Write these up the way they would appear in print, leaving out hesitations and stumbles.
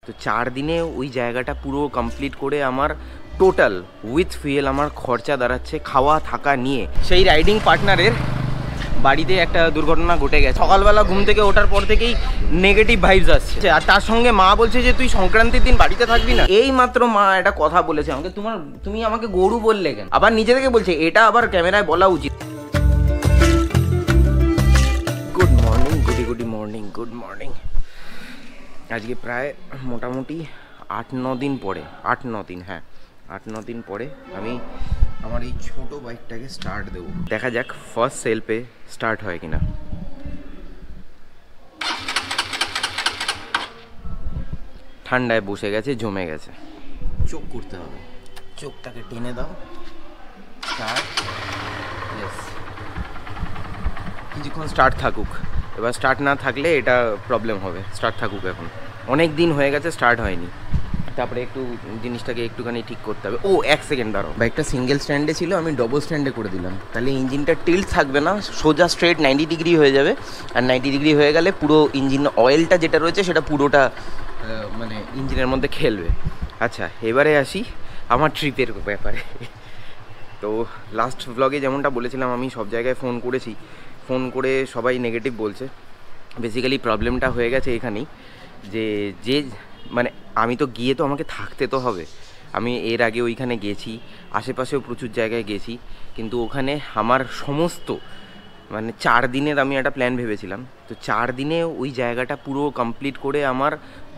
তো 4 দিনে ওই জায়গাটা পুরো কমপ্লিট করে আমার টোটাল উইথ ফুয়েল আমার খরচা দাঁড়াচ্ছে খাওয়া থাকা নিয়ে। সেই রাইডিং পার্টনারের বাড়িতে একটা দুর্ঘটনা ঘটে গেছে। সকালবেলা ঘুম থেকে ওঠার পর থেকেই নেগেটিভ ভাইবস আসছে, আর তার সঙ্গে মা বলছে যে তুই সংক্রান্তির দিন বাড়িতে থাকবি না। এই মাত্র মা একটা কথা বলেছে আমাকে, তুমি আমাকে গরু বললে কেন? আবার নিজে থেকে বলছে, এটা আবার ক্যামেরায় বলা উচিত। Good morning. আজকে প্রায় মোটামুটি 8-9 দিন পরে, 8-9 দিন, হ্যাঁ 8-9 দিন পরে আমি আমার এই ছোট বাইকটাকে স্টার্ট দেবো। দেখা যাক ফার্স্ট সেলফে স্টার্ট হয় কিনা। ঠান্ডায় বসে গেছে, জমে গেছে। চোখ করতে হবে, চোখটাকে টেনে দাও। Start, yes. কিছুক্ষণ স্টার্ট থাকুক। এবার স্টার্ট না থাকলে এটা প্রবলেম হবে। স্টার্ট থাকুক, এখন অনেক দিন হয়ে গেছে স্টার্ট হয়নি। তারপরে একটু জিনিসটাকে একটুখানি ঠিক করতে হবে। ও 1 সেকেন্ড দাঁড়াও, বাইকটা সিঙ্গেল স্ট্যান্ডে ছিল, আমি ডবল স্ট্যান্ডে করে দিলাম। তাহলে ইঞ্জিনটা টিল্ট থাকবে না, সোজা স্ট্রেট 90 ডিগ্রি হয়ে যাবে। আর 90 ডিগ্রি হয়ে গেলে পুরো ইঞ্জিন অয়েলটা যেটা রয়েছে সেটা পুরোটা মানে ইঞ্জিনের মধ্যে খেলবে। আচ্ছা, এবারে আসি আমার ট্রিপের ব্যাপারে। তো লাস্ট ব্লগে যেমনটা বলেছিলাম, আমি সব জায়গায় ফোন করেছি, ফোন করে সবাই নেগেটিভ বলছে। বেসিক্যালি প্রবলেমটা হয়ে গেছে এখানেই যে মানে আমি তো গিয়ে তো আমাকে থাকতে তো হবে। আমি এর আগে ওইখানে গেছি, আশেপাশেও প্রচুর জায়গায় গেছি, কিন্তু ওখানে আমার সমস্ত মানে 4 দিনের আমি একটা প্ল্যান ভেবেছিলাম। তো 4 দিনে ওই জায়গাটা পুরো কমপ্লিট করে আমার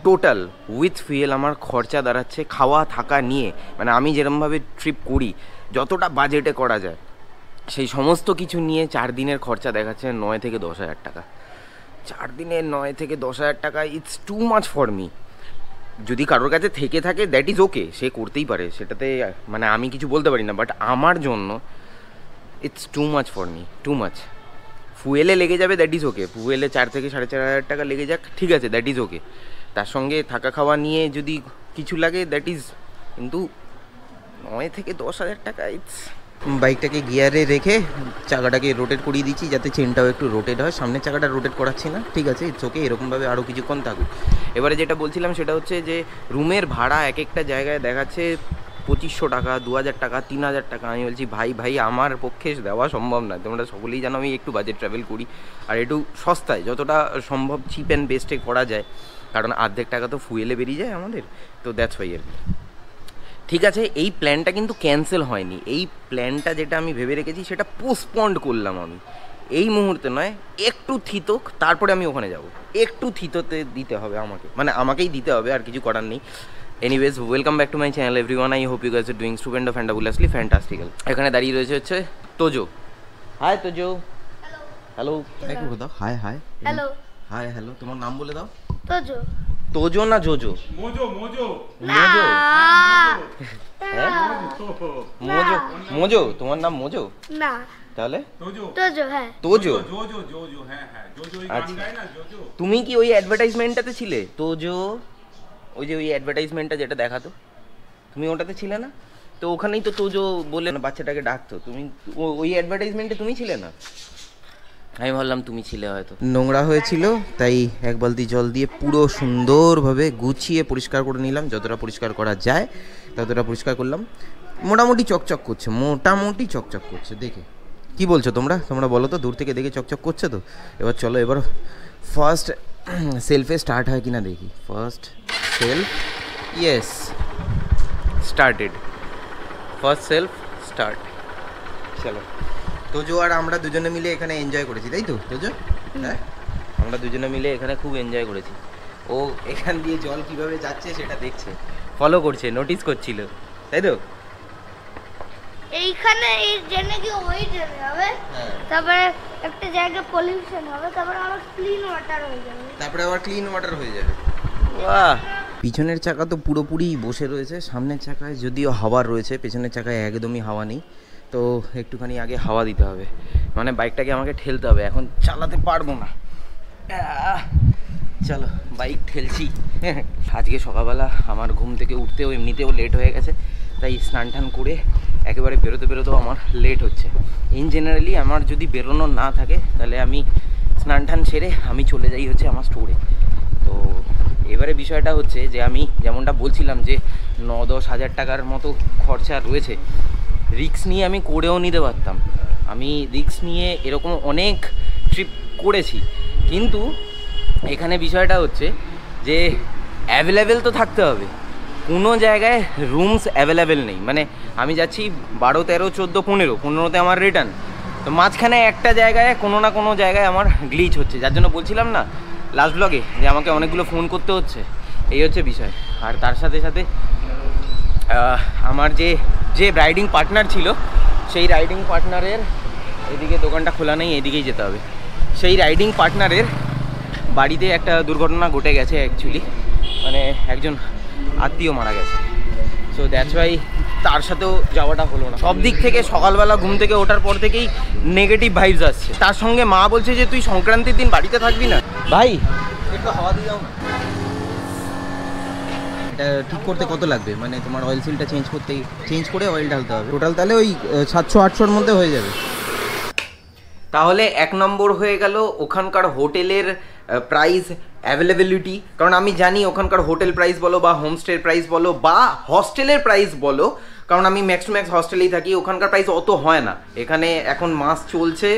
টোটাল উইথ ফুয়েল আমার খরচা দাঁড়াচ্ছে খাওয়া থাকা নিয়ে। মানে আমি যেরকমভাবে ট্রিপ করি, যতটা বাজেটে করা যায়, সেই সমস্ত কিছু নিয়ে 4 দিনের খরচা দেখাচ্ছে 9 থেকে 10 হাজার টাকা। 4 দিনে 9 থেকে 10 হাজার টাকা, it's too much for me. যদি কারোর কাছে থেকে থাকে দ্যাট ইজ ওকে, সে করতেই পারে, সেটাতে মানে আমি কিছু বলতে পারি না। বাট আমার জন্য it's too much for me, too much. ফুয়েলে লেগে যাবে, দ্যাট ইজ ওকে। ফুয়েলে 4 থেকে 4.5 হাজার টাকা লেগে যাক, ঠিক আছে, দ্যাট ইজ ওকে। তার সঙ্গে থাকা খাওয়া নিয়ে যদি কিছু লাগে দ্যাট ইজ, কিন্তু 9 থেকে 10 হাজার টাকা ইটস। বাইকটাকে গিয়ারে রেখে চাকাটাকে রোটেট করিয়ে দিচ্ছি, যাতে চেনটাও একটু রোটেট হয়। সামনের চাকাটা রোটেট করাচ্ছি না, ঠিক আছে, ইটস ওকে। এরকমভাবে আরও কিছুক্ষণ থাকুক। এবারে যেটা বলছিলাম সেটা হচ্ছে যে রুমের ভাড়া এক একটা জায়গায় দেখাচ্ছে 2500 টাকা, 2000 টাকা, 3000 টাকা। আমি বলছি ভাই আমার পক্ষে দেওয়া সম্ভব না। তোমরা সকলেই জানো আমি একটু বাজেট ট্রাভেল করি, আর একটু সস্তায় যতটা সম্ভব চিপ অ্যান্ড বেস্টে করা যায়, কারণ অর্ধেক টাকা তো ফুয়েলে বেরিয়ে যায় আমাদের। তো দ্যাটস ওয়াই আর কি। ঠিক আছে, এই প্ল্যানটা কিন্তু ক্যান্সেল হয়নি। এই প্ল্যানটা যেটা আমি ভেবে রেখেছি সেটা পোস্টপন্ড করলাম আমি। এই মুহূর্তে নয়, একটু থিতক, তারপরে আমি ওখানে যাব। একটু থিততে দিতে হবে আমাকে, মানে আমাকেই দিতে হবে, আর কিছু করার নেই। Anyways, welcome back to my channel everyone. I hope you guys are doing stupendo fantabulously fantastical. এখানে দাঁড়িয়ে রয়েছে হচ্ছে Tojo. Hi Tojo. Hello. Hi করে দাও। Hi hi. Hello. Hi hello. তোমার নাম বলে দাও। তোজো। তোজো না জোজো? মোজো। মোজো। মোজো। মোজো, তোমার নাম মোজো? না। তাহলে তোজো। হ্যাঁ তোজো। হ্যাঁ জোজো, আচ্ছা, তুমি কি ওই অ্যাডভার্টাইজমেন্টটাতে ছিলে? তোজো, ওই যে ওই অ্যাডভার্টাইজমেন্টটা যেটা দেখাতো, তুমি ওটাতে ছিলে না? তো ওখানেই তো তোজো বলে বাচ্চাটাকে ডাকতো। তুমি ওই অ্যাডভার্টাইজমেন্টে তুমি ছিলে না? আমি ভাবলাম তুমি ছিলে হয়তো। নোংরা হয়েছিল, তাই এক বালতি জল দিয়ে পুরো সুন্দরভাবে গুছিয়ে পরিষ্কার করে নিলাম। যতটা পরিষ্কার করা যায় ততটা পরিষ্কার করলাম। মোটামুটি চকচক করছে, দেখে। কি বলছো তোমরা বলো তো, দূর থেকে দেখে চকচক করছে তো? এবার চলো, এবার ফার্স্ট সেলফে স্টার্ট হয় কিনা দেখি। First self, yes, started. First self start. চলো। তোজো আর আমরা দুজনে মিলে এখানে এনজয় করেছি, তাই তো তোজো? হ্যাঁ, আমরা দুজনে মিলে এখানে খুব এনজয় করেছি। ও এখান দিয়ে জল কিভাবে যাচ্ছে সেটা দেখছে, ফলো করছে, নোটিস করছিল, তাই তো? এইখানে এই জেনে কি ওই জেনে হবে, তারপরে একটা জায়গায় পলিউশন হবে, তারপরে আবার ক্লিন ওয়াটার হয়ে যাবে। বাহ! পিছনের চাকা তো পুরোপুরি বসে রয়েছে, সামনের চাকায় যদিও হাওয়া রয়েছে, পেছনের চাকায় একদমই হাওয়া নেই। তো একটুখানি আগে হাওয়া দিতে হবে, মানে বাইকটাকে আমাকে ঠেলতে হবে, এখন চালাতে পারবো না। চলো, বাইক ঠেলছি। আজকে সকালবেলা আমার ঘুম থেকে উঠতেও এমনিতেও লেট হয়ে গেছে, তাই স্নান টান করে একেবারে বেরোতেও আমার লেট হচ্ছে। ইন জেনারেলি আমার যদি বেরোনো না থাকে তাহলে আমি স্নান টান সেরে আমি চলে যাই হচ্ছে আমার স্টোরে। তো এবারে বিষয়টা হচ্ছে যে আমি যেমনটা বলছিলাম যে 9-10 হাজার টাকার মতো খরচা রয়েছে, রিস্ক নিয়ে আমি করেও নিতে পারতাম। আমি রিস্ক নিয়ে এরকম অনেক ট্রিপ করেছি, কিন্তু এখানে বিষয়টা হচ্ছে যে অ্যাভেলেবেল তো থাকতে হবে। কোনো জায়গায় রুমস অ্যাভেলেবেল নেই। মানে আমি যাচ্ছি 12, 13, 14, 15তে আমার রিটার্ন। তো মাঝখানে একটা জায়গায় কোনো না কোনো জায়গায় আমার গ্লিচ হচ্ছে, যার জন্য বলছিলাম না লাস্ট ব্লগে যে আমাকে অনেকগুলো ফোন করতে হচ্ছে। এই হচ্ছে বিষয়। আর তার সাথে সাথে আমার যে রাইডিং পার্টনার ছিল, সেই রাইডিং পার্টনারের, এদিকে দোকানটা খোলা নেই, এদিকেই যেতে হবে, সেই রাইডিং পার্টনারের বাড়িতে একটা দুর্ঘটনা ঘটে গেছে অ্যাকচুয়ালি। মানে একজন আত্মীয় মারা গেছে। সো দ্যাটস ওয়াই তার সাথেও যাওয়াটা হলো না। সব দিক থেকে সকালবেলা ঘুম থেকে ওঠার পর থেকেই নেগেটিভ ভাইবস আসছে। তার সঙ্গে মা বলছে যে তুই সংক্রান্তির দিন বাড়িতে থাকবি না। ভাই একটু হাওয়া দিয়ে যাও না। এটা ঠিক করতে কত লাগবে? মানে তোমার অয়েল সিলটা চেঞ্জ করে অয়েল ঢালতে হবে। টোটাল তাহলে ওই 700-800-র মধ্যে হয়ে যাবে। তাহলে 1 নম্বর হয়ে গেল ওখানকার হোটেলের প্রাইস অ্যাভেলেবিলিটি। কারণ আমি জানি ওখানকার হোটেল প্রাইস বলো বা হোমস্টের প্রাইস বলো বা হস্টেলের প্রাইস বলো, কারণ আমি ম্যাক্স টু ম্যাক্স হস্টেলেই থাকি, ওখানকার প্রাইস অত হয় না। এখানে এখন মাস চলছে,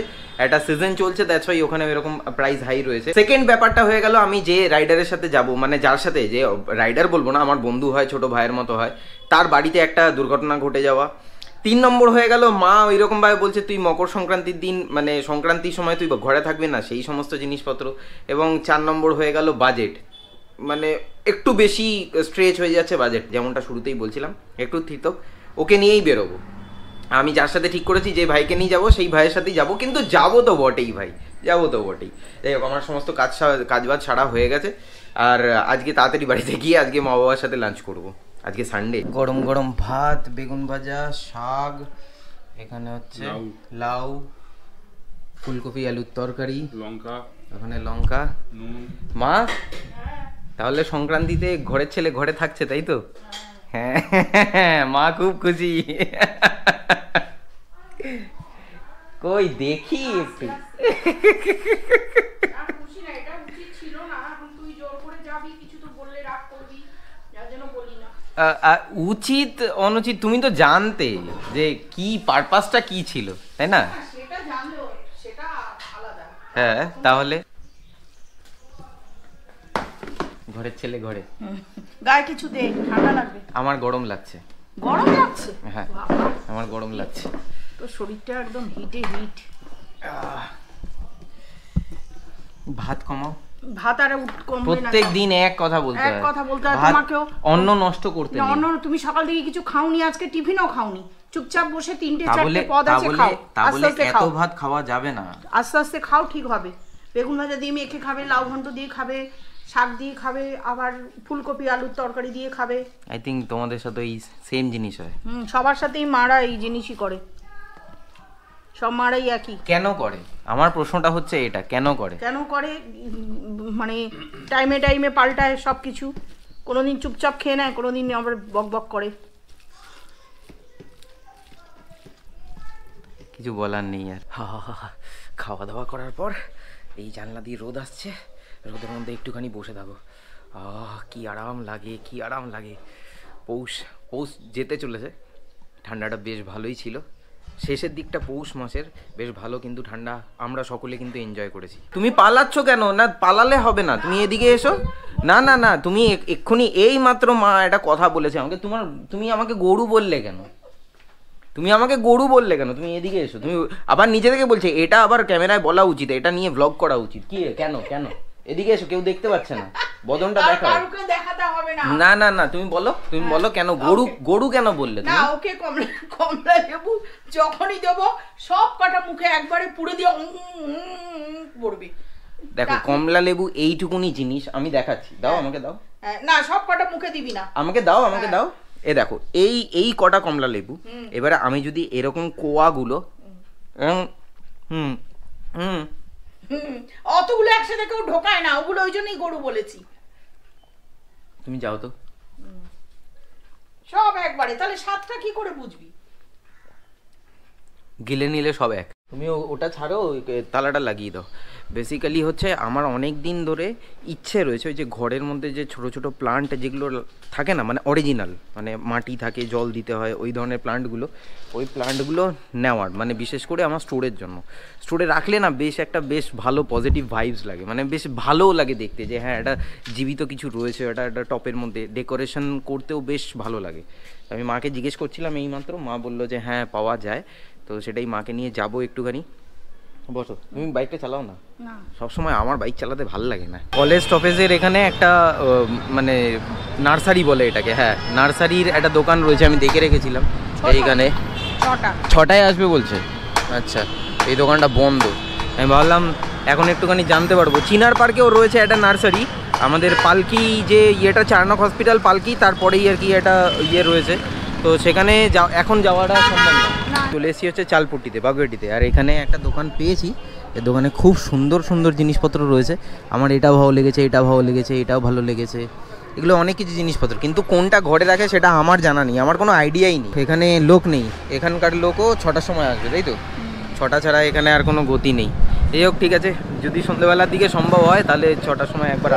একটা সিজন চলছে, দ্যাটস ওয়াই ওখানে এরকম প্রাইস হাই রয়েছে। সেকেন্ড ব্যাপারটা হয়ে গেল আমি যে রাইডারের সাথে যাব, মানে যার সাথে, যে রাইডার বলবো না, আমার বন্ধু হয়, ছোট ভাইয়ের মতো হয়, তার বাড়িতে একটা দুর্ঘটনা ঘটে যাওয়া। 3 নম্বর হয়ে গেল মা ওইরকমভাবে বলছে তুই মকর সংক্রান্তির দিন, মানে সংক্রান্তির সময় তুই ঘরে থাকবি না, সেই সমস্ত জিনিসপত্র। এবং 4 নম্বর হয়ে গেল বাজেট। মানে একটু বেশি স্ট্রেচ হয়ে যাচ্ছে বাজেট, যেমনটা শুরুতেই বলছিলাম, একটু থিতক। ওকে নিয়েই বেরোবো। আমি যার সাথে ঠিক করেছি যে ভাইকে নিয়ে যাবো, সেই ভাইয়ের সাথেই যাবো, কিন্তু যাবো তো বটেই ভাই, যাবো তো বটেই। যাই হোক, আমার সমস্ত কাজবাজ ছাড়া হয়ে গেছে। আর আজকে তাড়াতাড়ি বাড়িতে গিয়ে আজকে মা বাবার সাথে লাঞ্চ করবো। আজকে সানডে। গরম গরম ভাত, বেগুন ভাজা, শাক, এখানে হচ্ছে লাউ, ফুলকপি আলুর তরকারি, লঙ্কা, ওখানে লঙ্কা, নুন। মা তাহলে সংক্রান্তিতে ঘরের ছেলে ঘরে থাকছে, তাই তো? হ্যাঁ, মা খুব খুশি। কই দেখি একটু। উচিত অনুচিত তুমি তো জানতে যে কি পারপাসটা কি ছিল, তাই না? হ্যাঁ, তাহলে ঘরের ছেলে ঘরে। গায়ে কিছু দে, ঠান্ডা লাগবে। আমার গরম লাগছে। গরম লাগছে? হ্যাঁ, আমার গরম লাগছে। তো শরীরটা একদম হিটে হিট। ভাত কমাও। ভাত আর কমবে না। প্রত্যেক দিন এক কথা বলতে হয়। এক কথা বলতে হয় তোমাকেও। অন্ন নষ্ট করতে নেই। অন্ন তুমি সকাল থেকে কিছু খাওনি, আজকে টিফিনও খাওনি, চুপচাপ বসে 3-4টে পদ আছে খাও। আস্তে আস্তে খাও। এত ভাত খাওয়া যাবে না। আস্তে আস্তে খাও, ঠিক হবে। বেগুন ভাজা দিয়ে মেখে খাবে, লাউ ঘন্ট দিয়ে খাবে, শাক দিয়ে খাবে, আবার ফুলকপি আলুর তরকারি দিয়ে খাবে। আই থিঙ্ক তোমাদের সাথে এই সেম জিনিস হয়। সবার সাথেই মারা এই জিনিসই করে, সব মারাই একই। কেন করে? আমার প্রশ্নটা হচ্ছে এটা, কেন করে? কেন করে মানে টাইমে টাইমে পাল্টায় সব কিছু। কোনোদিন চুপচাপ খেয়ে নেয়, কোনোদিন আবার বক বক করে। কিছু বলার নেই আর। খাওয়া দাওয়া করার পর এই জানলা দিয়ে রোদ আসছে, রোদের মধ্যে একটুখানি বসে থাকো। কি আরাম লাগে, কি আরাম লাগে। পৌষ যেতে চলেছে, ঠান্ডাটা বেশ ভালোই ছিল। শেষের দিকটা পৌষ মাসের বেশ ভালো, কিন্তু ঠান্ডা আমরা সকলে কিন্তু এনজয় করেছি। তুমি পালাচ্ছ কেন? না পালালে হবে না, তুমি এদিকে এসো। না না না, তুমি এক্ষুনি এই মাত্র মা একটা কথা বলেছে আমাকে। তুমি আমাকে গরু বললে কেন? তুমি আমাকে গরু বললে কেন? তুমি এদিকে এসো। তুমি আবার নিজে থেকে বলছে এটা আবার ক্যামেরায় বলা উচিত, এটা নিয়ে ভ্লগ করা উচিত। কি কেন কেন? এদিকে এসো, কেউ দেখতে পাচ্ছে না, বদনটা দেখাও। দেখাতে হবে না। না না না, তুমি বলো কেন গরু কেন বললে? না, ওকে কমলা লেবু যখনই দেবো সব কটা মুখে একবারে পুরো দিয়ে পড়বে। দেখো, কমলা লেবু এইটুকুনি জিনিস আমি দেখাচ্ছি, দাও আমাকে দাও। না, সব কটা মুখে দিবি না, আমাকে দাও। এ দেখো, এই কটা কমলা লেবু। এবারে আমি যদি এরকম কোয়াগুলো অতগুলো একসাথে কেউ ঢোকায় না, ওগুলো ওই জন্যই গরু বলেছি। তুমি যাও তো, সব একবারে, তাহলে স্বাদটা কি করে বুঝবি? গিলে নিলে সব এক। তুমি ওটা ছাড়ো, ওই তালাটা লাগিয়ে দাও। বেসিক্যালি হচ্ছে আমার অনেক দিন ধরে ইচ্ছে রয়েছে ওই যে ঘরের মধ্যে যে ছোটো ছোটো প্লান্ট যেগুলো থাকে না, মানে অরিজিনাল, মানে মাটি থাকে, জল দিতে হয়, ওই ধরনের প্লান্টগুলো, ওই প্লান্টগুলো নেওয়ার, মানে বিশেষ করে আমার স্টোরের জন্য। স্টোরে রাখলে না বেশ ভালো পজিটিভ ভাইবস লাগে, মানে বেশ ভালোও লাগে দেখতে যে হ্যাঁ এটা জীবিত কিছু রয়েছে, এটা টপের মধ্যে ডেকোরেশন করতেও বেশ ভালো লাগে। আমি মাকে জিজ্ঞেস করছিলাম এইমাত্র, মা বললো যে হ্যাঁ পাওয়া যায়, তো সেটাই মাকে নিয়ে যাবো একটুখানি। বসো, তুমি বাইকটা চালাও না? সবসময় আমার বাইক চালাতে ভালো লাগে না। কলেজ স্টপেজের এখানে একটা মানে নার্সারি বলে এটাকে, হ্যাঁ নার্সারির একটা দোকান রয়েছে, আমি দেখে রেখেছিলাম এইখানে 6টায় আসবে বলছে। আচ্ছা, এই দোকানটা বন্ধ। আমি ভাবলাম এখন একটুখানি জানতে পারবো। চিনার পার্কেও রয়েছে একটা নার্সারি, আমাদের পালকি যে ইয়েটা চারনক হসপিটাল পালকি, তারপরেই আর কি একটা ইয়ে রয়েছে, তো সেখানে এখন যাওয়াটা সম্ভব না। চলে এসেছি হচ্ছে চালপট্টিতে, বাগুইআটিতে, আর এখানে একটা দোকান পেয়েছি। এই দোকানে খুব সুন্দর সুন্দর জিনিসপত্র রয়েছে। আমার এটাও ভালো লেগেছে, এটাও ভালো লেগেছে, এটাও ভালো লেগেছে, এগুলো অনেক কিছু জিনিসপত্র, কিন্তু কোনটা ঘরে রাখে সেটা আমার জানা নেই, আমার কোনো আইডিয়াই নেই। এখানে লোক নেই, এখানকার লোকও 6টার সময় আসবে, তাই তো? 6টা ছাড়া এখানে আর কোনো গতি নেই। এই হোক, ঠিক আছে, যদি সন্ধ্যেবেলার দিকে সম্ভব হয় তাহলে 6টার সময় একবার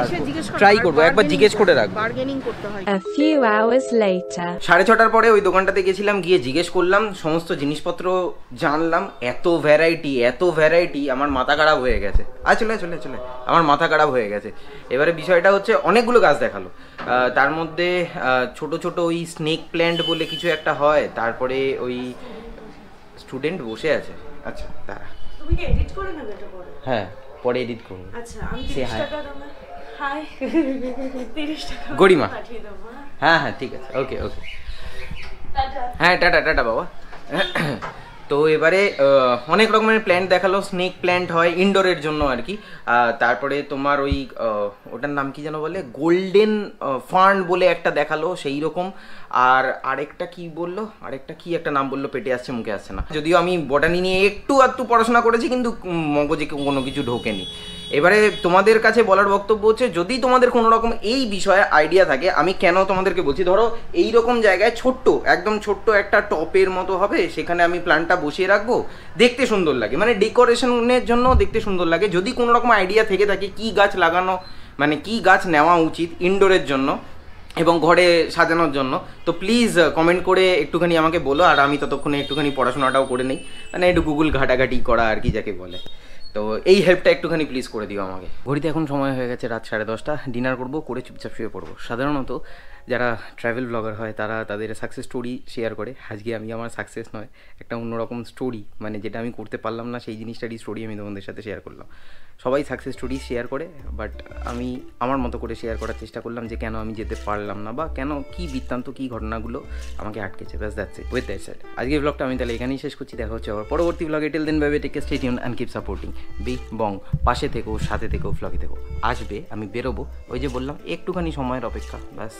ট্রাই করবো, একবার জিজ্ঞেস করে রাখবো। বার্গেনিং করতে হয়। A few hours later. 6:30টার পরে ওই দোকানটাতে গেছিলাম, গিয়ে জিজ্ঞেস করলাম, সমস্ত জিনিসপত্র জানলাম, এত ভ্যারাইটি আমার মাথা খারাপ হয়ে গেছে। চলে আমার মাথা খারাপ হয়ে গেছে। এবারে বিষয়টা হচ্ছে অনেকগুলো গাছ দেখালো, তার মধ্যে ছোট ছোট ওই স্নেক প্ল্যান্ট বলে কিছু একটা হয়, তারপরে ওই স্টুডেন্ট বসে আছে। আচ্ছা তারা তুমি কি এডিট করে নেবে এটা পরে? হ্যাঁ পরে এডিট করবো। আচ্ছা, আমি 30 টাকা দাও না। হাই 30 টাকা গরিমা, পাঠিয়ে দেব। হ্যাঁ ঠিক আছে, ওকে হ্যাঁ টাটা বাবা। তো এবারে অনেক রকমের প্ল্যান্ট দেখালো, স্নেক প্ল্যান্ট হয় ইনডোরের জন্য আর কি, তারপরে তোমার ওই ওটার নাম কি যেন বলে, গোল্ডেন ফার্ন বলে একটা দেখালো সেই রকম, আর আরেকটা কি বললো, আরেকটা কি একটা নাম বললো, পেটে আসছে মুখে আসছে না। যদিও আমি বটানি নিয়ে একটু পড়াশোনা করেছি, কিন্তু মগজে কোনো কিছু ঢোকেনি। এবারে তোমাদের কাছে বলার বক্তব্য হচ্ছে, যদি তোমাদের কোনো রকম এই বিষয়ে আইডিয়া থাকে, আমি কেন তোমাদেরকে বলছি, ধরো এই রকম জায়গায় একদম ছোট্ট একটা টপের মতো হবে, সেখানে আমি প্ল্যান্টটা বসিয়ে রাখবো, দেখতে সুন্দর লাগে, মানে ডেকোরেশনের জন্য দেখতে সুন্দর লাগে। যদি কোনো রকম আইডিয়া থেকে থাকে কি গাছ লাগানো, মানে কি গাছ নেওয়া উচিত ইনডোরের জন্য এবং ঘরে সাজানোর জন্য, তো প্লিজ কমেন্ট করে একটুখানি আমাকে বলো, আর আমি ততক্ষণে একটুখানি পড়াশোনাটাও করে নিই, মানে একটু গুগল ঘাটাঘাটি করা আর কি যাকে বলে। তো এই হেল্পটা একটুখানি প্লিজ করে দিও আমাকে। ঘড়িতে এখন সময় হয়ে গেছে রাত 10:30, ডিনার করবো, করে চুপচাপ শুয়ে পড়বো। সাধারণত যারা ট্রাভেল ব্লগার হয় তারা তাদের সাকসেস স্টোরি শেয়ার করে, আজকে আমি আমার সাকসেস নয়, একটা অন্যরকম স্টোরি, মানে যেটা আমি করতে পারলাম না সেই জিনিসটারই স্টোরি আমি তোমাদের সাথে শেয়ার করলাম। সবাই সাকসেস স্টোরি শেয়ার করে, বাট আমি আমার মতো করে শেয়ার করার চেষ্টা করলাম যে কেন আমি যেতে পারলাম না, বা কেন কী বৃত্তান্ত কী ঘটনাগুলো আমাকে আটকেছে। ব্যাস that's it, with that said আজকের ব্লগটা আমি তাহলে এখানেই শেষ করছি। দেখা হচ্ছে আবার পরবর্তী ব্লগে। Till then bye, take care, stay tuned and keep supporting B Bong. পাশে থেকো, সাথে থেকো, ব্লগে থেকো। আসবে, আমি বেরোবো, ওই যে বললাম একটুখানি সময়ের অপেক্ষা, ব্যাস।